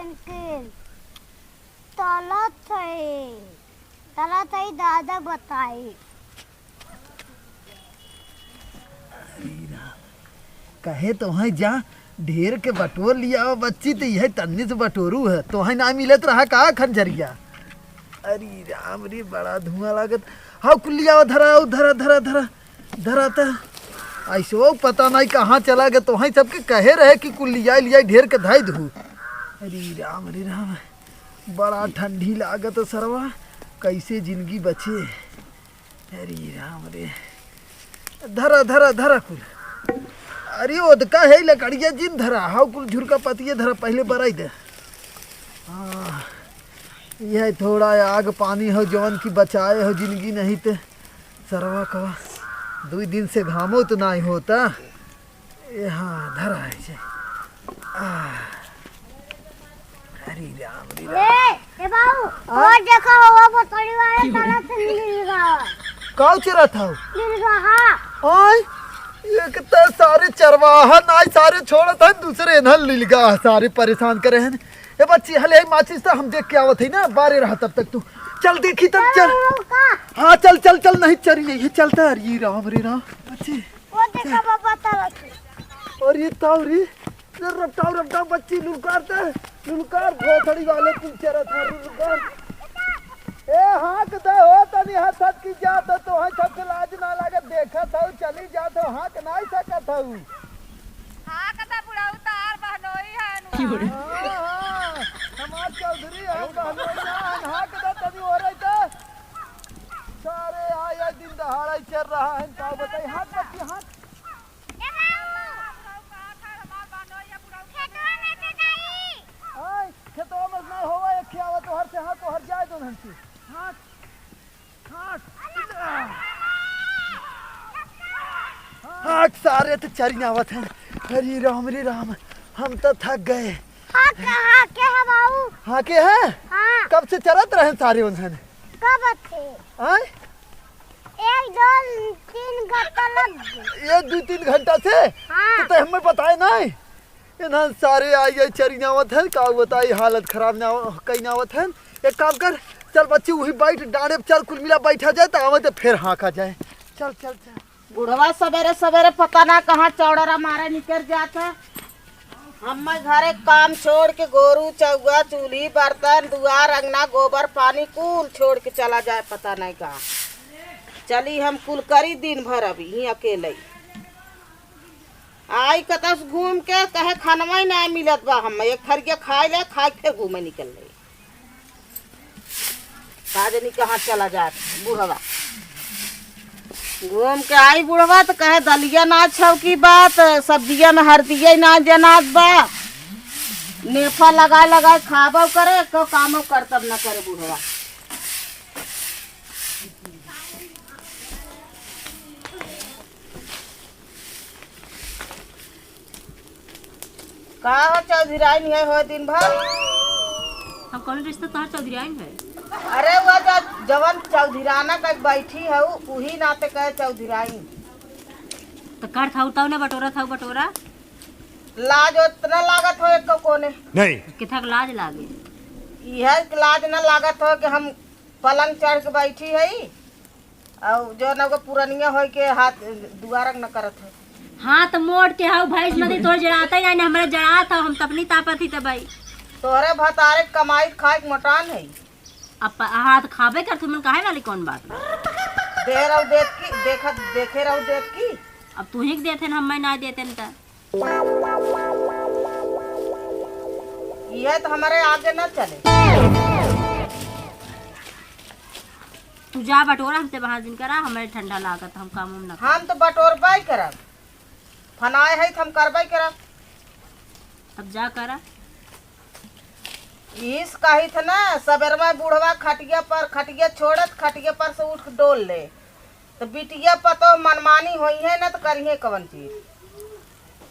Uncle Talat है दादा बताई। कहे तो है जा ढेर के बटोर लिया बच्ची तो यह तन्नी से बटोरू है तो है ना मिलत रहा का खंजरिया। अरे राम रे बड़ा धुआं लागत। हाँ कुलिया धरा धरा धरा धरा धरा था ऐसो पता नहीं कहाँ चला गया तो है सबके कहे रहे कि कुलिया लिया ढेर के धाई धू। अरे राम बड़ा ठंडी लागत सरवा कैसे जिंदगी बचे। अरे राम रे धरा धरा धरा कुल। अरे ओदका है लकड़िया जिन धरा हाउ कुल झुरका पतिया धरा पहले बराई दे। हाँ यह थोड़ा आग पानी हो जवन की बचाए हो जिंदगी नहीं ते सरवा कवा 2 दिन से घामो तो नहीं होता। ये हाँ धरा है। अरे राम ए बाबू और देखा हुआ बतौड़ी वाले तारा से मिल गया। काऊ चरा था मिल गया। ओए ये कितना सारे चरवाहा नाई सारे छोड़त हैं दूसरे नल लीलगा सारे परेशान करे हैं। ए बच्ची हले माचिस तो हम देख के आवत है ना बारे रहा तब तक तू चल देखी तब चल। हाँ चल चल चल नहीं चरी नहीं है चलता। अरे राम रे राम बच्ची वो देखा बाबा तारा से। और ये तावरी रपटाव रपटाव बच्ची लुलकारता है लुलकार भोथड़ी वाले तुम चरा था लुलकार। ए हाँ कदा हो तनी हसत की जात तो है सब लाज ना लागे देखा था चली जात हो हाँ के नहीं सकत हो। हाँ कदा बुढ़ाऊ तार बहनोई है हाँ हमार चौधरी है बहनोई ना हाँ कदा तनी हो रही था सारे आया दिन दहाड़ा चल रहा है का बताई हाथ बच्ची हाथ। खेतों में ना होवा एक खियावा तो हर से हाथ तो हर जाए दो हंसी हाथ हाथ हाथ सारे तो चरी आवत हैं। हरी राम हम तो थक गए। हाँ के है बाबू। हाँ के हैं। हाँ कब से चरत रहे सारे उन्हें कब थे। हाँ 1-2-3 घंटा लग गए। 1-2-3 घंटा से। हाँ तो हमें बताए नहीं इन्हें सारे आई चरी नावत है का बताई हालत खराब ना कई नावत है। एक काम कर चल बच्ची वही बैठ डांडे चल कुल मिला बैठा जाए तो आवे तो फिर हाँका जाए। चल चल चल बुढ़वा सवेरे सवेरे पता ना कहाँ चौड़रा मारे निकल जाता। हम घरे काम छोड़ के गोरू चौगा चूल्ही बर्तन दुआर अंगना गोबर पानी कुल छोड़ के चला जाए पता नहीं कहाँ। चली हम कुल करी दिन भर अभी ही अकेले आई कतस घूम के कहे खानवा ही नहीं मिलत बा। हम एक थरिया खाए ले खाए फिर घूमे निकल रही काजनी कहाँ चला जाए। बुढ़वा घूम के आई बुढ़वा तो कहे दलिया ना छव की बात सब्जिया में हरदिया ना जनात बा नेफा लगाए लगाए खाबो करे को कामो करतब न करे बुढ़वा। का हो चौधरी नहीं है हो दिन भर। हम कौन रिश्ता तोहर चौधरी है। अरे वो जवन चौधराना का बैठी है वही नाते कहे चौधराई तो कर था उताव ने बटोरा था बटोरा लाज उतना लागत हो एक कोने नहीं किथा लाज लागे। यह लाज न लागत हो कि हम पलंग चढ़ के बैठी है और जो न पुरनिया हो के हाथ दुआरक न करत है। हाँ तो मोड़ के हाउ भैंस नदी तोड़ जड़ाता ही नहीं हमारे जड़ा था हम तपनी तापत ही तबाई तोहरे भतारे कमाई खाए मोटान है। अब हाथ खाबे कर तुमन काहे वाली कौन बात दे रहो देख की देखत देखे रहो देख की। अब तू ही देते हम मैं ना देते न ये तो हमारे आगे न चले। तू जा बटोरा हमसे बाहर दिन करा हमारे ठंडा लागत हम काम न हम तो बटोरबाई करब फनाए है हम करबाई करब। अब जा करा इस कही थे ना सवेर में बूढ़वा खटिया छोड़त खटिया पर से उठ डोल ले तो बिटिया पतो मनमानी होई है ना तो करिए कवन चीज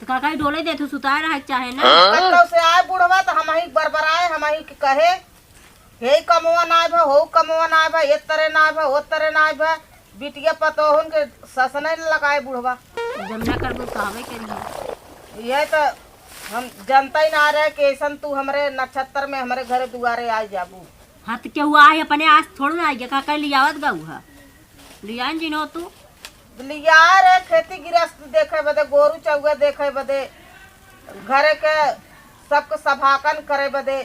तो काका डोले दे तू सुताए रह चाहे ना कत्तो से आए बूढ़वा तो हम ही बरबराए हम ही कहे हे कमवा ना भा हो कमवा ना भा एक तरह ना भा ओ तरह ना भा बिटिया पतो हुन के ससने लगाए बूढ़वा जमुना कर कहवे करिए ये तो हम जनता ही ना रहे कि ऐसन तू हमरे नक्षत्र में हमरे घरे दुआरे आ जाबू। हाँ तो क्या हुआ है अपने आज थोड़ा ना आएगा का लियावत गऊ है लिया जी नो तू लिया रे खेती गृहस्थी देखे बदे गोरू चौगा देखे बदे घरे के सबके सभाकन करे बदे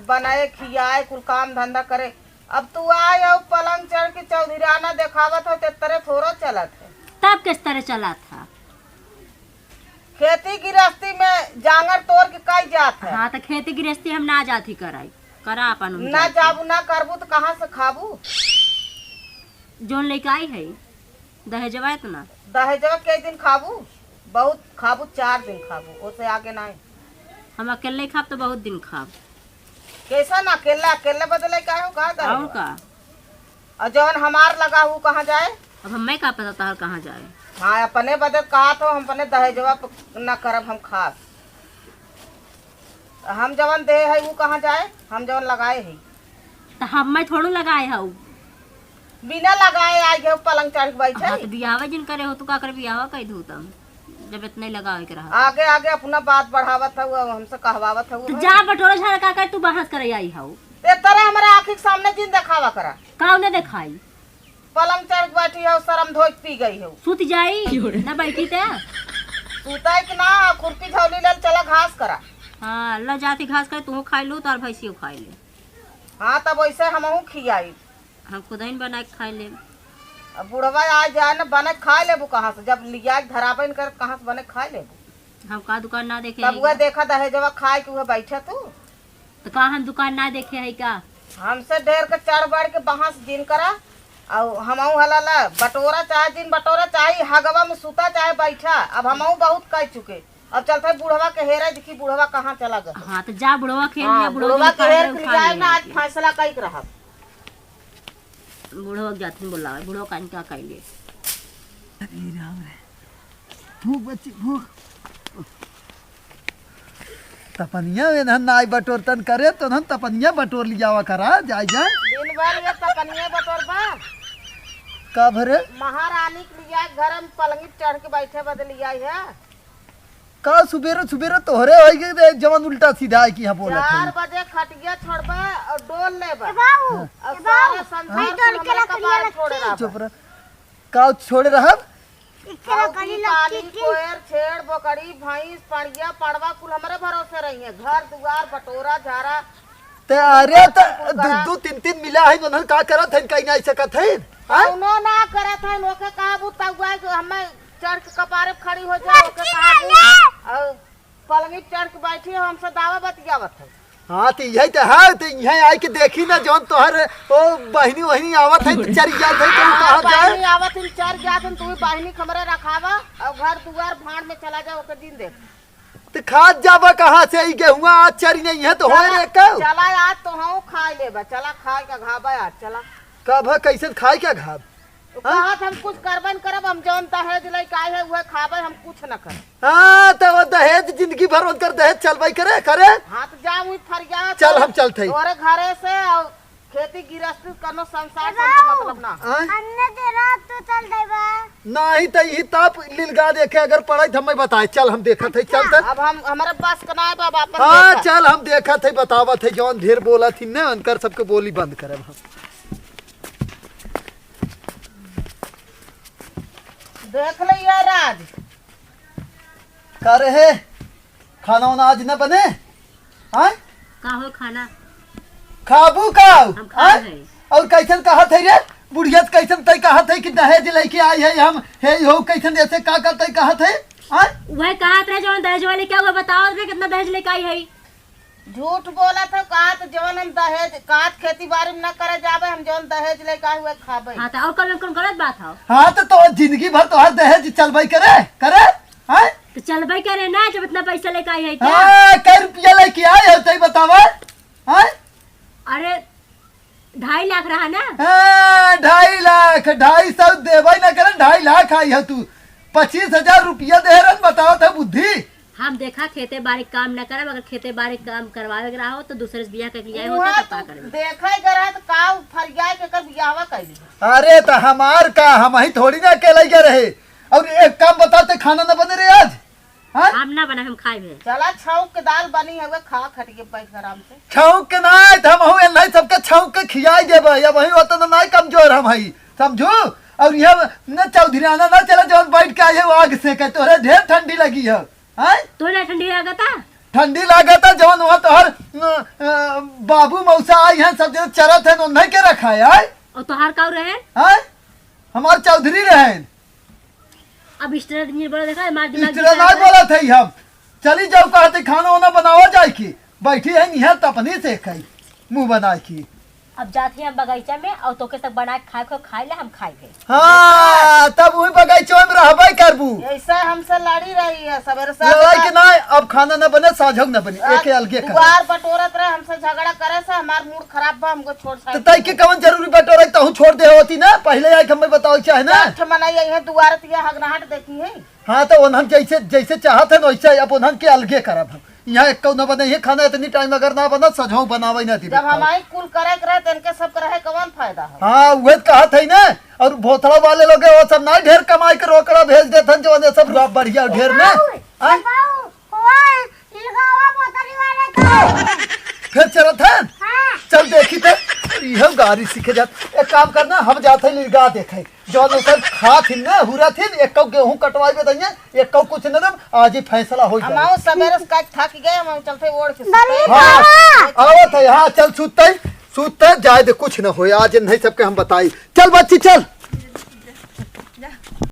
बनाए खियाए कुल काम धंधा करे। अब तू आए और पलंग चढ़ के चौधराना देखावत हो तेरे थोड़ो चलत है। तब किस तरह चला था खेती गृहस्थी में जांगर तोड़ के कई जात है। हाँ तो खेती गृहस्थी हम ना जाती कराई करा अपन ना जाबू ना करबू तो कहाँ से खाबू। जोन लेके आई है दहेजवा इतना दहेजवा कई दिन खाबू बहुत खाबू 4 दिन खाबू उससे आगे ना। हम अकेले खाब तो बहुत दिन खाब कैसा ना अकेले अकेले बदले का हो का और का और जवन हमार लगा हूँ कहाँ जाए। अब हमें का पता था कहाँ जाए। हाँ अपने बदल कहा तो हम अपने दहेजवा न करब हम खाब। हम जवन दे है वो कहाँ जाए हम जवन लगाए है तो हम थोड़ू लगाए हूँ बिना लगाए आई गए पलंग चढ़ के बैठे। हाँ तो बियाह जिन करे हो तो का कर बियाह कह दू तुम जब इतने लगावे के रहा आगे आगे अपना बात बढ़ावत है हमसे कहवावत है तो जा बटोरा झाड़ का कर तू बहस करे आई हूँ ते तरह हमारे आँखी के सामने जिन दिखावा करा काऊ ने दिखाई पलंग चढ़ के बैठी है शर्म धोई पी गई है सुत जाई ना बैठी ते सूता है कि ना खुरपी झौली ले चला घास करा। हाँ ला जाती घास करे तू खाई लो तार भैंसियों खाई ले। हाँ तब वैसे हमहू खियाई हम खुद ही बना के खाई ले। अब बुढ़वा आ जाए न बने खा लेबू कहाँ से जब लिया धराबन कर कहाँ से बने खा लेबू। हम का दुकान ना देखे तब वह देखा दहेजवा खाए कि वह बैठे तू तो का हम दुकान ना देखे है का हमसे ढेर के चढ़ बढ़ के बहास दिन करा और हमहू हला बटोरा चाहे दिन बटोरा चाहे हगवा में सूता चाहे बैठा। अब हमहू बहुत कह चुके अब चलते बुढ़वा के हेरा दिखी बुढ़वा कहाँ चला गया। हाँ तो जा बुढ़वा खेल लिया बुढ़वा के हेर के लिया ना आज फैसला कई रहा बुढ़वा जाती बोला बुढ़वा कान क्या कह ले। अरे राम रे भूख बच्ची भूख तपनिया में धन नाई बटोरतन करे तो धन तपनिया बटोर लियावा करा जाए जाए दिन भर ये तपनिया बटोरबा का भरे महारानी के लिया घर में पलंगी चढ़ के बैठे बदलिया है का सुबेरे सुबेरे तोहरे होई गए जवन उल्टा सीधा है कि यहाँ बोलत 4 है। बजे खटिया छोड़बा और डोल लेबा बाबू और सारा संसार तोड़ के हमरे रख लिया कपार छोड़े रहा चुप रह का छोड़े रहब इकरा कली पानी लगती कोयर छेड़ बकरी भैंस पड़िया पड़वा कुल हमारे भरोसे रही है घर दुआर बटोरा झारा ते अरे त दू 3 मिला है उन्हन का करत है कहीं नहीं सकत है। कौनो ना करत है ओके काबू तगुआ के हमें चढ़ के कपारे खड़ी हो जाए ओके काबू और पलंगी चढ़ के बैठी है हमसे दावा बतियावत है। हाँ तो यही तो है तो यहाँ आई के देखी ना जौन तोहर ओ बहनी वहनी आवत है चरी जात है कहीं कहाँ जाए बहनी आवत है चढ़ जात है तू बहनी खमरे रखावा और घर दुआर भाड़ में चला जा ओके दिन देख तो खाद जाबा कहाँ से आई गेहुआ आज चरी नहीं है तो होए रे का चला आज तो हम खाई लेबा चला खाए का घाबा आज चला कब है कैसे खाए क्या घाब कहत हम कुछ करबन करब हम जौन दहेज लेके आए है वह खाबे हम कुछ न कर। हाँ तो वो दहेज जिंदगी भर उनकर दहेज चलवाई करे करे हाँ तो जा मुझ फरिया चल हम चलते और घरे से और खेती गृहस्थी करनो संसार से हमको मतलब ना अन्ने तेरा तो चल देबा नहीं तो यही ताप लीलगा देखे अगर पढ़ाई तो हमें बताए चल हम देखा थे चलते अब हम हमारे पास कनाए बाबा अपन हाँ देखा। चल हम देखा थे बतावा थे जौन ढेर बोला थी न उनकर सबके बोली बंद करे हम देख लिया राज का रहे खाना वाना आज न बने हाँ का हो खाना खाबू काऊ हम खाए हैं। और कैसन कहा थे रे बुढ़िया कैसन तय कहा थे कि दहेज लेके आई है हम हे हो कैसन ऐसे का तय कहा थे हाँ वह कहा था जो दहेज वाले क्या हुआ बताओ रे कितना दहेज लेके आई है। झूठ बोला था कहा तो जवन हम दहेज कहा खेती बाड़ी में न करे जावे हम जवन दहेज लेके आए हुए खाबे। हाँ तो और कौन गलत बात है। हाँ तो जिंदगी भर तो हर दहेज चलवाई करे करे हाँ तो चल भाई करे ना जब इतना पैसा लेके आई है क्या। हाँ कै रुपया लेके आए हो तय बतावा हाँ अरे 2.5 लाख रहा ना। हाँ 2.5 लाख 250 देवे न करे 2.5 लाख आई है तू 25,000 रुपया दे रन बताओ था बुद्धि। हम देखा खेते बाड़ी काम न करब अगर खेते बाड़ी काम करवावे रहा हो तो दूसरे से बियाह करके जाए उहाँ होता तो तू का करबे। देखे करे तो का फरियाए के कर बियाहवा कैली। अरे तो हमार का हम ही थोड़ी ना अकेले गए रहे और एक काम बताते खाना न बने रे आज हाँ? हम ना बना हम खाए में। चला छौंक के दाल बनी है खा खट के बैठ कर आराम से। छौंक के नहीं तो हम हूँ नहीं सबके छौंक के खियाई देबे या वही होता तो नहीं कमजोर हम हई समझू। और यह न चौधरीआना ना चला जौन बैठ के आए आग से के तोरे ढेर ठंडी लगी है। हैं तोरे ठंडी लागता? ठंडी लागता जौन वहाँ तोहर बाबू मौसा आई हैं सब जन चरत है नहीं के रखा है। और तोहार का रहे? हैं हमार चौधरी रहे। अब स्टूडेंट नहीं बोला देखा मार दिमाग इतना नहीं बोला थे हम। चली जाओ कहते खाना वाना बनावा जाए की बैठी है निहर तपनी से खाई मुंह बना की। अब जाते हम बगीचा में और तोके सब बना के खाए ले हम खाएंगे। हाँ तब वही बगीचो में रहबे करबू। ऐसा हमसे लड़ी रही है सवेरे लड़ाई के ना अब खाना न बने साझो न बने एक अलगे कर। दुआर बटोरत रहे हमसे झगड़ा करे से हमार मूड खराब बा हमको छोड़ तो तई के कवन जरूरी बटोरे तो छोड़ दे होती ना पहले आई हमें बताओ चाहे ना। मनाई है दुआर तिया हगनाहट देखी है। हाँ तो उन्हन जैसे जैसे चाहत है वैसे अब उन्हन के अलगे करब हम। यहाँ एक न बने ये खाना इतनी टाइम अगर ना बना सजो बनावे ना दी। जब हमारी कुल करे रहे तो इनके सब करे कवन फायदा है। हाँ वह कहा था ना। और भोथड़ा वाले लोग वो सब ना ढेर कमाई के रोकड़ा भेज देते जो सब बढ़िया ढेर में फिर चलत है। चल देखी थे हम गाड़ी सीखे जाते एक काम करना हम जाते निर्गा देखे जो लोग खात हिन ना हुरा थे एक गेहूं कटवाई में दइए एक कुछ न आज ही फैसला हो जाए। हम सवेरे से थक गए हम चलते ओढ़ के हाँ आवत है। हाँ चल सूतते सूतते जाए दे कुछ न हो आज नहीं सबके हम बताई। चल बच्ची चल।